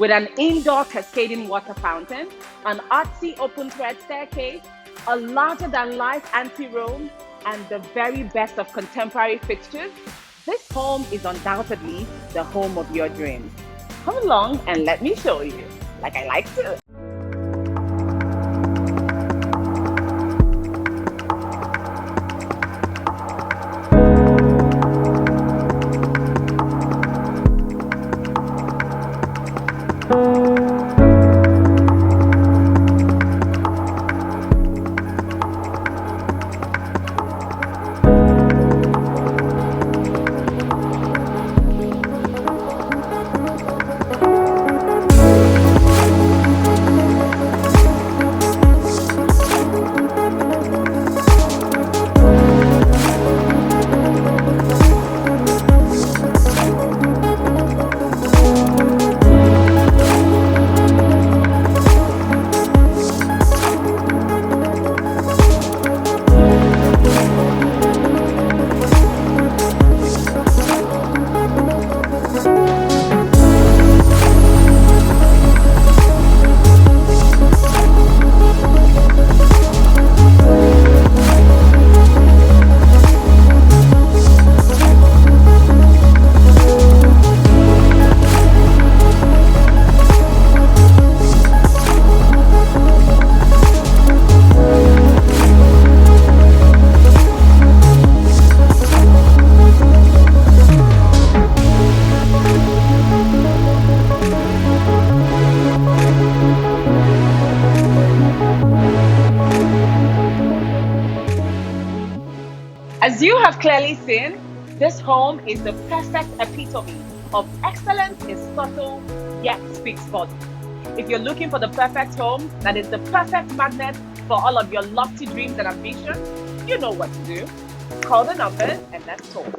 with an indoor cascading water fountain, an artsy open thread staircase, a larger-than-life ante-room, and the very best of contemporary fixtures, this home is undoubtedly the home of your dreams. Come along and let me show you, like I like to. As you have clearly seen, this home is the perfect epitome of excellence is subtle yet speaks volume. If you're looking for the perfect home that is the perfect magnet for all of your lofty dreams and ambitions, you know what to do. Call the numbers and let's talk.